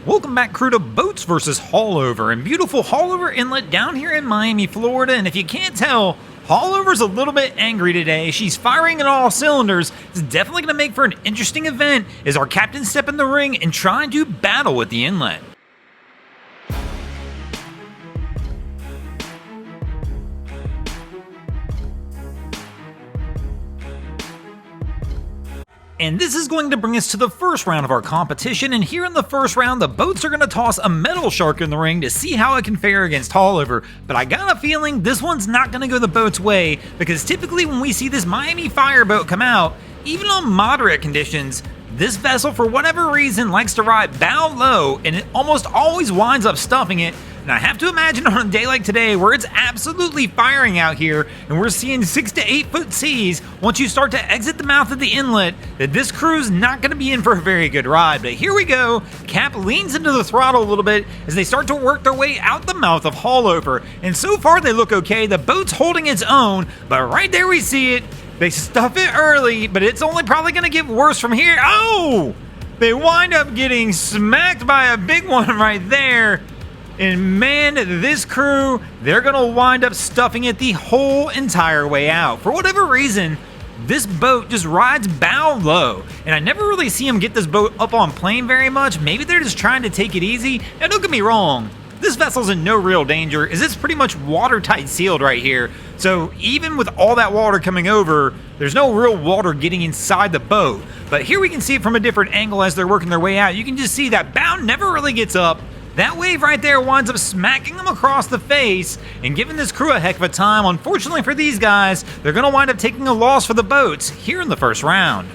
Welcome back, crew, to Boats versus Haulover in beautiful Haulover Inlet down here in Miami, Florida. And if you can't tell, Haulover's a little bit angry today. She's firing at all cylinders. It's definitely going to make for an interesting event as our captains step in the ring and try and do battle with the inlet. And this is going to bring us to the first round of our competition, and here in the first round, the boats are going to toss a metal shark in the ring to see how it can fare against Haulover. But I got a feeling this one's not going to go the boat's way, because typically when we see this Miami fireboat come out, even on moderate conditions, this vessel for whatever reason likes to ride bow low, and it almost always winds up stuffing it. And I have to imagine on a day like today where it's absolutely firing out here and we're seeing 6 to 8 foot seas, once you start to exit the mouth of the inlet, that this crew's not going to be in for a very good ride. But here we go. Cap leans into the throttle a little bit as they start to work their way out the mouth of Haulover. And so far they look okay. The boat's holding its own, but right there we see it. They stuff it early, but it's only probably going to get worse from here. Oh! They wind up getting smacked by a big one right there. And man, this crew, they're going to wind up stuffing it the whole entire way out. For whatever reason, this boat just rides bow low. And I never really see them get this boat up on plane very much. Maybe they're just trying to take it easy. Now, don't get me wrong. This vessel's in no real danger, as it's pretty much watertight sealed right here. So even with all that water coming over, there's no real water getting inside the boat. But here we can see it from a different angle as they're working their way out. You can just see that bow never really gets up. That wave right there winds up smacking them across the face and giving this crew a heck of a time. Unfortunately for these guys, they're going to wind up taking a loss for the boats here in the first round.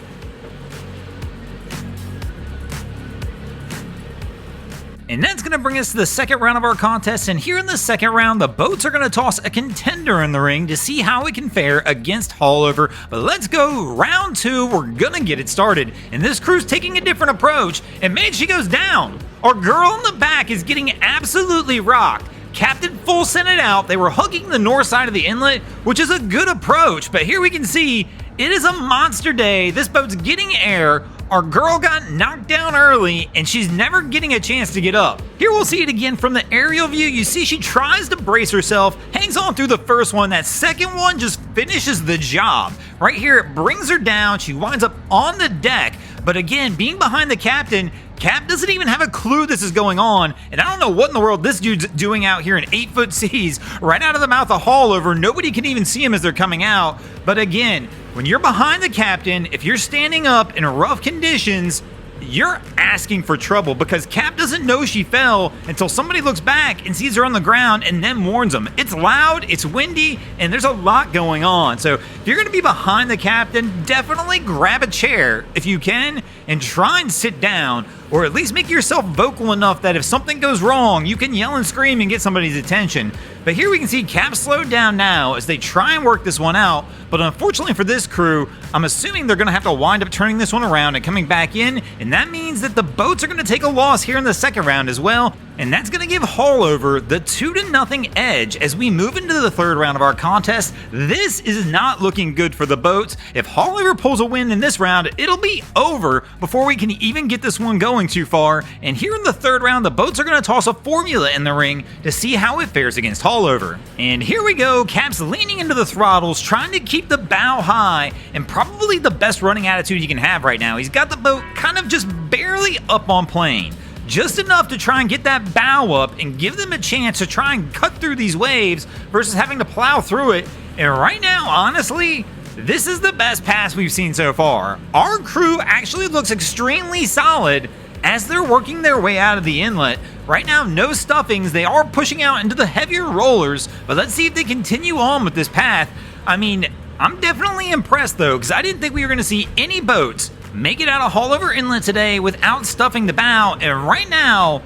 And that's going to bring us to the second round of our contest, and here in the second round, the boats are going to toss a contender in the ring to see how it can fare against Haulover. But let's go, round two, we're going to get it started. And this crew's taking a different approach, and man, she goes down. Our girl in the back is getting absolutely rocked. Captain full sent it out. They were hugging the north side of the inlet, which is a good approach, but here we can see it is a monster day. This boat's getting air. Our girl got knocked down early, and she's never getting a chance to get up. Here we'll see it again from the aerial view. You see she tries to brace herself, hangs on through the first one. That second one just finishes the job. Right here, it brings her down. She winds up on the deck. But again, being behind the captain, Cap doesn't even have a clue this is going on, and I don't know what in the world this dude's doing out here in 8 foot seas, right out of the mouth of Haulover. Nobody can even see him as they're coming out. But again, when you're behind the captain, if you're standing up in rough conditions, you're asking for trouble, because Cap doesn't know she fell until somebody looks back and sees her on the ground and then warns them. It's loud, it's windy, and there's a lot going on. So if you're going to be behind the captain, definitely grab a chair if you can and try and sit down, or at least make yourself vocal enough that if something goes wrong, you can yell and scream and get somebody's attention. But here we can see Cap slowed down now as they try and work this one out. But unfortunately for this crew, I'm assuming they're going to have to wind up turning this one around and coming back in. And that means that the boats are going to take a loss here in the second round as well. And that's going to give Haulover the 2-0 edge as we move into the third round of our contest. This is not looking good for the boats. If Haulover pulls a win in this round, it'll be over before we can even get this one going too far. And here in the third round, the boats are going to toss a formula in the ring to see how it fares against Haulover. And here we go. Cap's leaning into the throttles, trying to keep the bow high, and probably the best running attitude he can have right now. He's got the boat kind of just barely up on plane. Just enough to try and get that bow up and give them a chance to try and cut through these waves versus having to plow through it. And right now, honestly, this is the best pass we've seen so far. Our crew actually looks extremely solid as they're working their way out of the inlet. Right now, no stuffings. They are pushing out into the heavier rollers, but let's see if they continue on with this path. I mean, I'm definitely impressed though, because I didn't think we were going to see any boats make it out of Haulover Inlet today without stuffing the bow, and right now,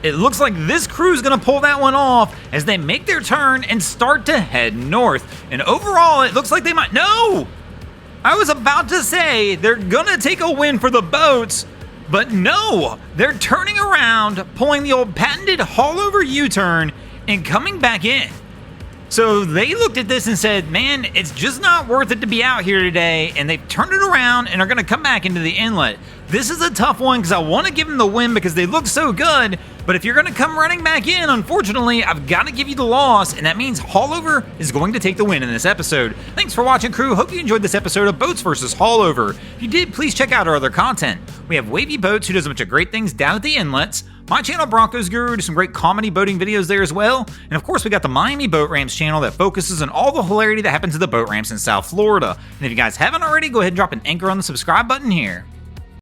it looks like this crew's gonna pull that one off as they make their turn and start to head north. And overall, it looks like they might, no! I was about to say, they're gonna take a win for the boats, but no! They're turning around, pulling the old patented Haulover U-turn, and coming back in. So they looked at this and said, man, it's just not worth it to be out here today, and they've turned it around and are going to come back into the inlet. This is a tough one because I want to give them the win because they look so good, but if you're going to come running back in, unfortunately, I've got to give you the loss, and that means Haulover is going to take the win in this episode. Thanks for watching, crew. Hope you enjoyed this episode of Boats vs. Haulover. If you did, please check out our other content. We have Wavy Boats, who does a bunch of great things down at the inlets. My channel, Broncos Guru, does some great comedy boating videos there as well. And of course, we got the Miami Boat Ramps channel that focuses on all the hilarity that happens at the boat ramps in South Florida. And if you guys haven't already, go ahead and drop an anchor on the subscribe button here.